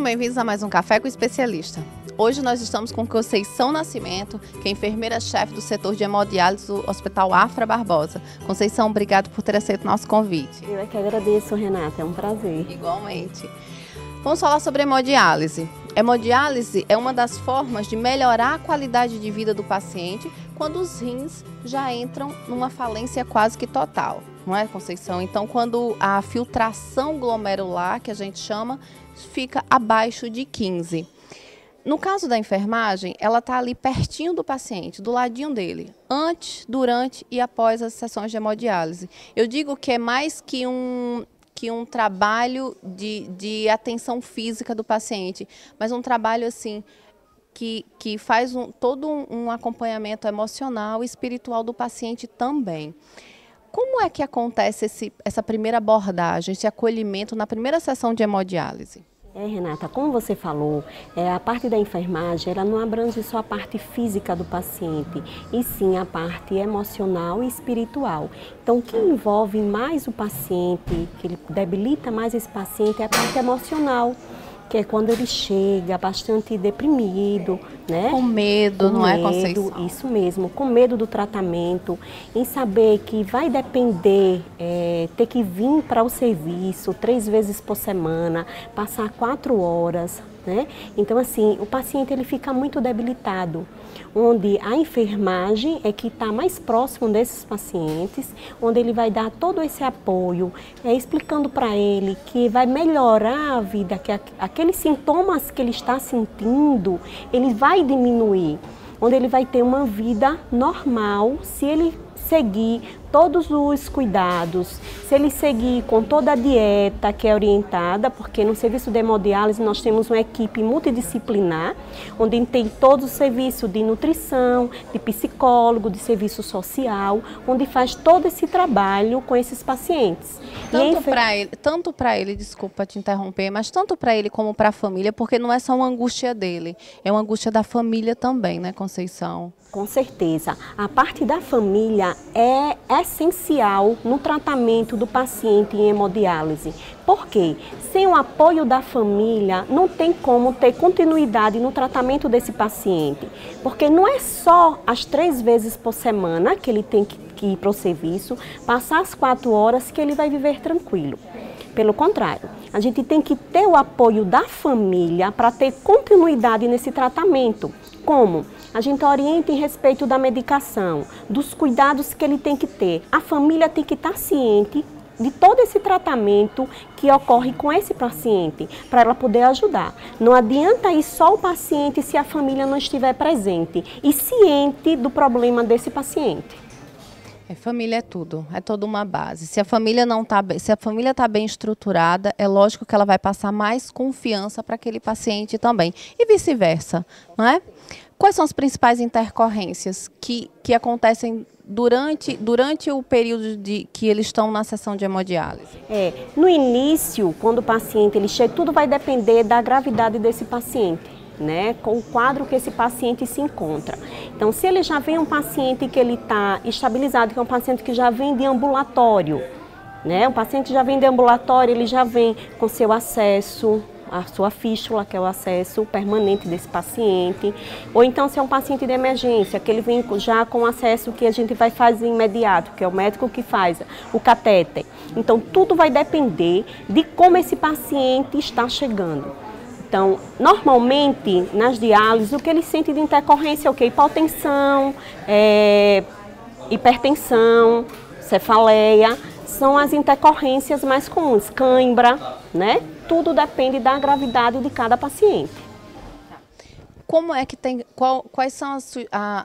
bem-vindos a mais um Café com o Especialista. Hoje nós estamos com Conceição Nascimento, que é enfermeira-chefe do setor de hemodiálise do Hospital Afra Barbosa. Conceição, obrigado por ter aceito o nosso convite. Eu é que agradeço, Renata, é um prazer. Igualmente. Vamos falar sobre hemodiálise. Hemodiálise é uma das formas de melhorar a qualidade de vida do paciente quando os rins já entram numa falência quase que total, não é, Conceição? Então, quando a filtração glomerular, que a gente chama, fica abaixo de 15. No caso da enfermagem, ela está ali pertinho do paciente, do ladinho dele, antes, durante e após as sessões de hemodiálise. Eu digo que é mais que um trabalho de atenção física do paciente, mas um trabalho assim que faz todo um acompanhamento emocional e espiritual do paciente também. Como é que acontece essa primeira abordagem, esse acolhimento na primeira sessão de hemodiálise? Renata, como você falou, a parte da enfermagem ela não abrange só a parte física do paciente, e sim a parte emocional e espiritual. Então, o que envolve mais o paciente, que ele debilita mais esse paciente, é a parte emocional, que é quando ele chega bastante deprimido, né? Com medo, não é, Conceição? Isso mesmo, com medo do tratamento, em saber que vai depender, ter que vir para o serviço 3 vezes por semana, passar 4 horas, né? Então, assim, o paciente ele fica muito debilitado, onde a enfermagem é que está mais próximo desses pacientes, onde ele vai dar todo esse apoio, explicando para ele que vai melhorar a vida, que aqueles sintomas que ele está sentindo, ele vai diminuir, onde ele vai ter uma vida normal se ele seguir todos os cuidados, se ele seguir com toda a dieta que é orientada, porque no serviço de hemodiálise nós temos uma equipe multidisciplinar, onde tem todo o serviço de nutrição, de psicólogo, de serviço social, onde faz todo esse trabalho com esses pacientes. Tanto para ele, desculpa te interromper, mas tanto para ele como para a família, porque não é só uma angústia dele, é uma angústia da família também, né, Conceição? Com certeza. A parte da família é essencial no tratamento do paciente em hemodiálise. Por quê? Sem o apoio da família, não tem como ter continuidade no tratamento desse paciente. Porque não é só as 3 vezes por semana que ele tem que ir para o serviço, passar as 4 horas que ele vai viver tranquilo. Pelo contrário, a gente tem que ter o apoio da família para ter continuidade nesse tratamento. Como? A gente orienta em respeito da medicação, dos cuidados que ele tem que ter. A família tem que estar ciente de todo esse tratamento que ocorre com esse paciente, para ela poder ajudar. Não adianta ir só o paciente se a família não estiver presente e ciente do problema desse paciente. Família é tudo, é toda uma base. Se a família está bem estruturada, é lógico que ela vai passar mais confiança para aquele paciente também. E vice-versa, não é? Quais são as principais intercorrências que acontecem durante o período que eles estão na sessão de hemodiálise? No início, quando o paciente ele chega, tudo vai depender da gravidade desse paciente, né, com o quadro que esse paciente se encontra. Então, se ele já vem um paciente que ele está estabilizado, que é um paciente que já vem de ambulatório, né, o paciente já vem de ambulatório, ele já vem com seu acesso, a sua fístula, que é o acesso permanente desse paciente, ou então se é um paciente de emergência, que ele vem já com acesso que a gente vai fazer imediato, que é o médico que faz o catéter. Então, tudo vai depender de como esse paciente está chegando. Então, normalmente, nas diálises, o que ele sente de intercorrência é o quê? Hipotensão, hipertensão, cefaleia, são as intercorrências mais comuns, cãibra, né? Tudo depende da gravidade de cada paciente. Como é que quais são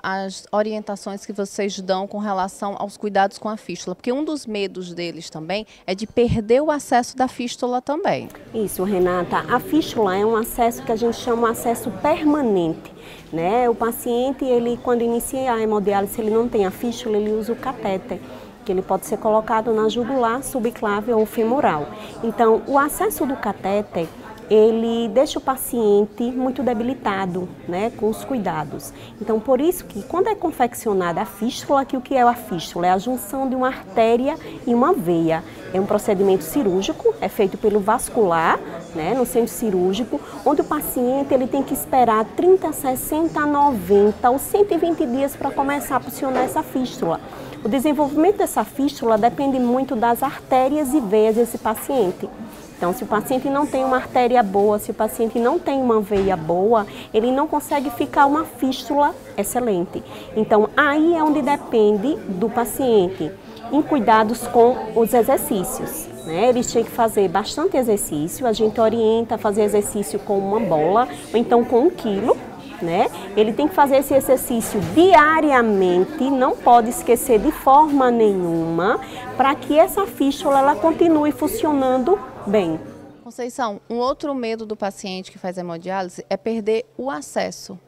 as orientações que vocês dão com relação aos cuidados com a fístula? Porque um dos medos deles também é de perder o acesso da fístula também. Isso, Renata. A fístula é um acesso que a gente chama de acesso permanente, né? O paciente, ele, quando inicia a hemodiálise, se ele não tem a fístula, ele usa o catéter, que ele pode ser colocado na jugular, subclave ou femoral. Então, o acesso do catéter, ele deixa o paciente muito debilitado, né, com os cuidados. Então, por isso que quando é confeccionada a fístula, que o que é a fístula? É a junção de uma artéria e uma veia. É um procedimento cirúrgico, é feito pelo vascular, né, no centro cirúrgico, onde o paciente ele tem que esperar 30, 60, 90 ou 120 dias para começar a funcionar essa fístula. O desenvolvimento dessa fístula depende muito das artérias e veias desse paciente. Então, se o paciente não tem uma artéria boa, se o paciente não tem uma veia boa, ele não consegue ficar uma fístula excelente. Então, aí é onde depende do paciente, em cuidados com os exercícios, né? Eles têm que fazer bastante exercício, a gente orienta a fazer exercício com uma bola, ou então com 1 quilo, né? Ele tem que fazer esse exercício diariamente, não pode esquecer de forma nenhuma, para que essa fístula ela continue funcionando bem. Conceição, um outro medo do paciente que faz hemodiálise é perder o acesso.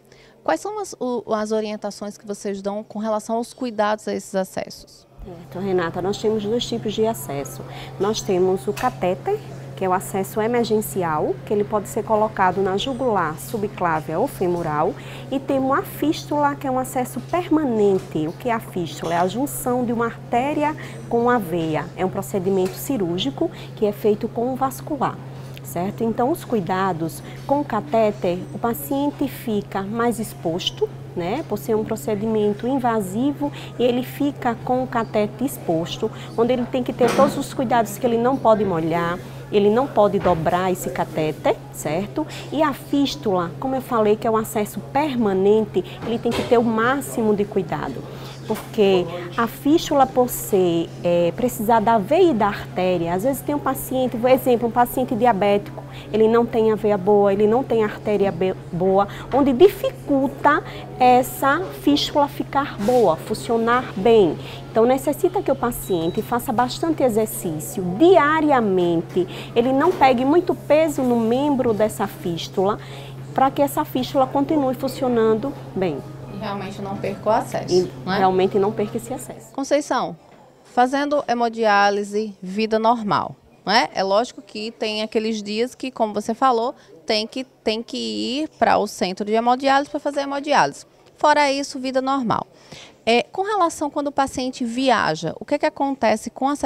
Quais são as orientações que vocês dão com relação aos cuidados a esses acessos? Então, Renata, nós temos 2 tipos de acesso. Nós temos o catéter, que é o acesso emergencial, que ele pode ser colocado na jugular, subclávia ou femoral, e temos a fístula, que é um acesso permanente. O que é a fístula? É a junção de uma artéria com a veia. É um procedimento cirúrgico que é feito com o vascular. Certo? Então, os cuidados com o catéter, o paciente fica mais exposto, né? Por ser um procedimento invasivo, e ele fica com o catéter exposto, onde ele tem que ter todos os cuidados que ele não pode molhar, ele não pode dobrar esse catéter, certo? E a fístula, como eu falei, que é um acesso permanente, ele tem que ter o máximo de cuidado. Porque a fístula, por ser, precisar da veia e da artéria, às vezes tem um paciente, por exemplo, um paciente diabético, ele não tem a veia boa, ele não tem a artéria boa, onde dificulta essa fístula ficar boa, funcionar bem. Então, necessita que o paciente faça bastante exercício diariamente, ele não pegue muito peso no membro dessa fístula, para que essa fístula continue funcionando bem. Realmente não perca o acesso, não é? Realmente não perca esse acesso. Conceição, fazendo hemodiálise, vida normal, não é? É lógico que tem aqueles dias que, como você falou, tem que ir para o centro de hemodiálise para fazer hemodiálise. Fora isso, vida normal. Com relação quando o paciente viaja, o que acontece com as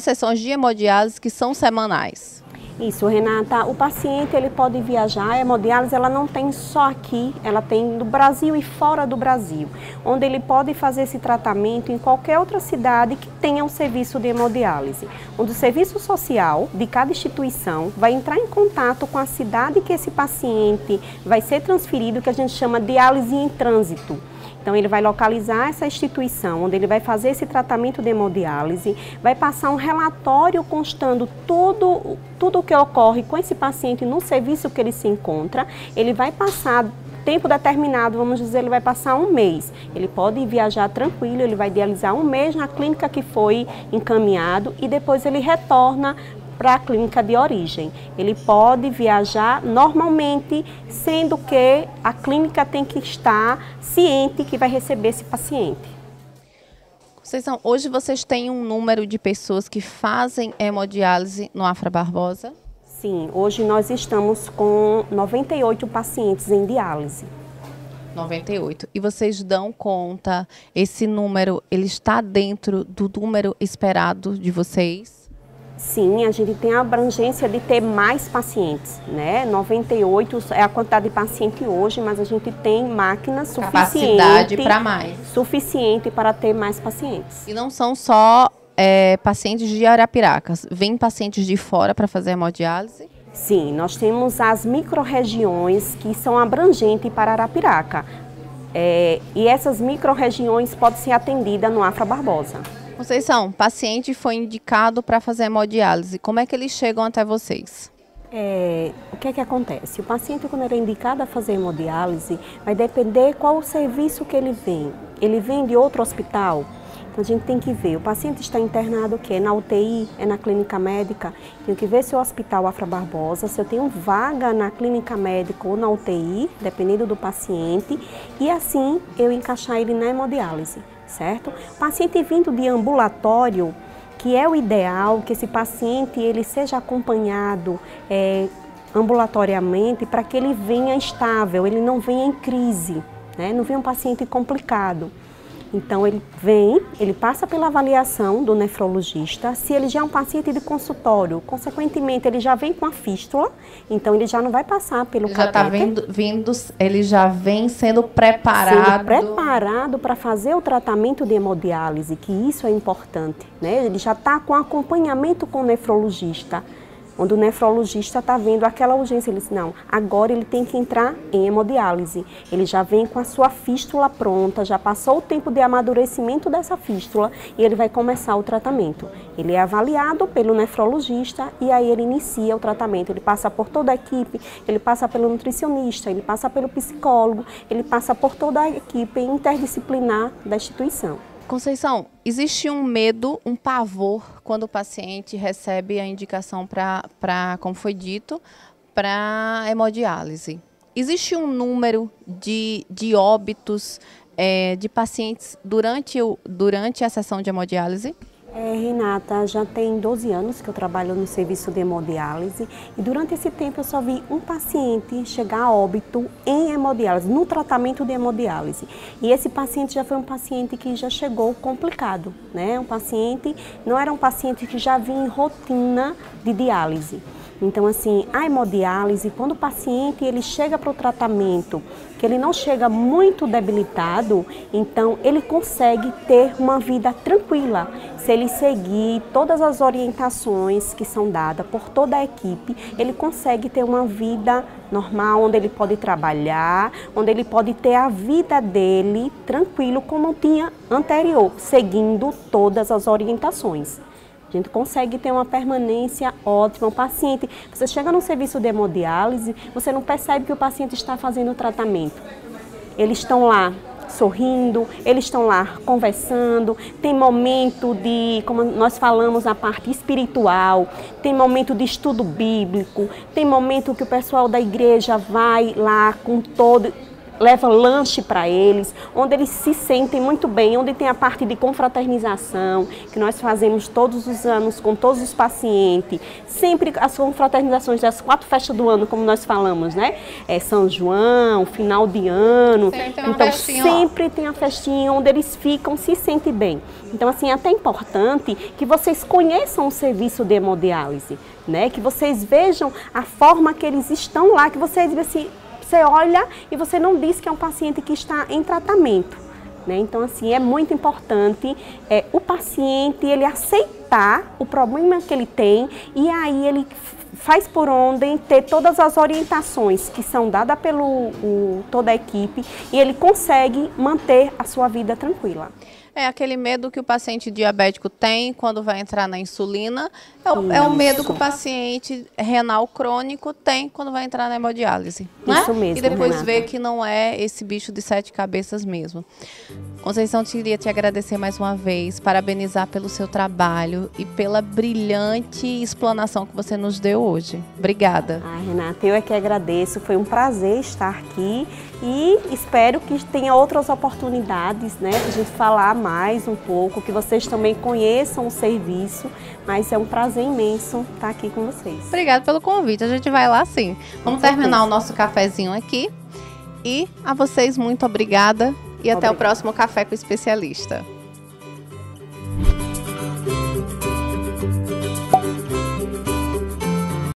sessões de hemodiálise que são semanais? Isso, Renata, o paciente ele pode viajar, a hemodiálise ela não tem só aqui, ela tem no Brasil e fora do Brasil, onde ele pode fazer esse tratamento em qualquer outra cidade que tenha um serviço de hemodiálise, onde o serviço social de cada instituição vai entrar em contato com a cidade que esse paciente vai ser transferido, que a gente chama de diálise em trânsito. Então, ele vai localizar essa instituição, onde ele vai fazer esse tratamento de hemodiálise, vai passar um relatório constando tudo o que ocorre com esse paciente no serviço que ele se encontra. Ele vai passar tempo determinado, vamos dizer, ele vai passar 1 mês. Ele pode viajar tranquilo, ele vai dialisar 1 mês na clínica que foi encaminhado e depois ele retorna para a clínica de origem. Ele pode viajar normalmente, sendo que a clínica tem que estar ciente que vai receber esse paciente. Conceição, hoje vocês têm um número de pessoas que fazem hemodiálise no Afra Barbosa? Sim, hoje nós estamos com 98 pacientes em diálise. 98. E vocês dão conta, esse número, ele está dentro do número esperado de vocês? Sim, a gente tem a abrangência de ter mais pacientes, né? 98 é a quantidade de paciente hoje, mas a gente tem máquinas suficiente para ter mais pacientes. E não são só pacientes de Arapiraca, vêm pacientes de fora para fazer hemodiálise? Sim, nós temos as micro-regiões que são abrangentes para Arapiraca. E essas micro-regiões podem ser atendidas no Afra Barbosa. Conceição, paciente foi indicado para fazer hemodiálise, como é que eles chegam até vocês? O que é que acontece? O paciente, quando ele é indicado a fazer hemodiálise, vai depender qual o serviço que ele vem. Ele vem de outro hospital? Então a gente tem que ver, o paciente está internado o quê? Na UTI, é na clínica médica? Tenho que ver se o hospital Afra Barbosa, se eu tenho vaga na clínica médica ou na UTI, dependendo do paciente, e assim eu encaixar ele na hemodiálise. Certo? O paciente vindo de ambulatório, que é o ideal, que esse paciente ele seja acompanhado ambulatoriamente para que ele venha estável, ele não venha em crise, né? Não venha um paciente complicado. Então ele vem, ele passa pela avaliação do nefrologista. Se ele já é um paciente de consultório, consequentemente ele já vem com a fístula, então ele já não vai passar pelo catéter. Já está vindo, ele já vem sendo preparado. Sendo preparado para fazer o tratamento de hemodiálise, que isso é importante, né? Ele já está com acompanhamento com o nefrologista. Onde o nefrologista está vendo aquela urgência, ele diz, não, agora ele tem que entrar em hemodiálise. Ele já vem com a sua fístula pronta, já passou o tempo de amadurecimento dessa fístula e ele vai começar o tratamento. Ele é avaliado pelo nefrologista e aí ele inicia o tratamento. Ele passa por toda a equipe, ele passa pelo nutricionista, ele passa pelo psicólogo, ele passa por toda a equipe interdisciplinar da instituição. Conceição, existe um medo, um pavor quando o paciente recebe a indicação para, como foi dito, para hemodiálise. Existe um número de óbitos de pacientes durante a sessão de hemodiálise? Renata, já tem 12 anos que eu trabalho no serviço de hemodiálise e durante esse tempo eu só vi um paciente chegar a óbito em hemodiálise, no tratamento de hemodiálise. E esse paciente já foi um paciente que já chegou complicado, né? Não era um paciente que já vinha em rotina de diálise. Então, assim, a hemodiálise, quando o paciente ele chega para o tratamento, que ele não chega muito debilitado, então ele consegue ter uma vida tranquila. Se ele seguir todas as orientações que são dadas por toda a equipe, ele consegue ter uma vida normal, onde ele pode trabalhar, onde ele pode ter a vida dele tranquilo como tinha anterior, seguindo todas as orientações. A gente consegue ter uma permanência ótima. O paciente, você chega no serviço de hemodiálise, você não percebe que o paciente está fazendo o tratamento. Eles estão lá sorrindo, eles estão lá conversando, tem momento de, como nós falamos, a parte espiritual, tem momento de estudo bíblico, tem momento que o pessoal da igreja vai lá com todo... leva lanche para eles, onde eles se sentem muito bem, onde tem a parte de confraternização, que nós fazemos todos os anos com todos os pacientes, sempre as confraternizações das 4 festas do ano, como nós falamos, né? São João, final de ano, então sempre tem a festinha onde eles ficam, se sentem bem. Então, assim, é até importante que vocês conheçam o serviço de hemodiálise, né? Que vocês vejam a forma que eles estão lá, que vocês assim, você olha e você não diz que é um paciente que está em tratamento, né? Então, assim, é muito importante o paciente ele aceitar o problema que ele tem e aí ele faz por onde ter todas as orientações que são dadas pelo toda a equipe e ele consegue manter a sua vida tranquila. É aquele medo que o paciente diabético tem quando vai entrar na insulina, é o medo que o paciente renal crônico tem quando vai entrar na hemodiálise. Isso mesmo, e depois Renata. vê que não é esse bicho de 7 cabeças mesmo. Conceição, queria te agradecer mais uma vez, parabenizar pelo seu trabalho e pela brilhante explanação que você nos deu hoje. Obrigada. Renata, eu é que agradeço, foi um prazer estar aqui e espero que tenha outras oportunidades, né, para a gente falar mais um pouco, que vocês também conheçam o serviço, mas é um prazer imenso estar aqui com vocês. Obrigada pelo convite, a gente vai lá sim. Vamos terminar o nosso cafezinho aqui e a vocês muito obrigada e até o próximo Café com o Especialista.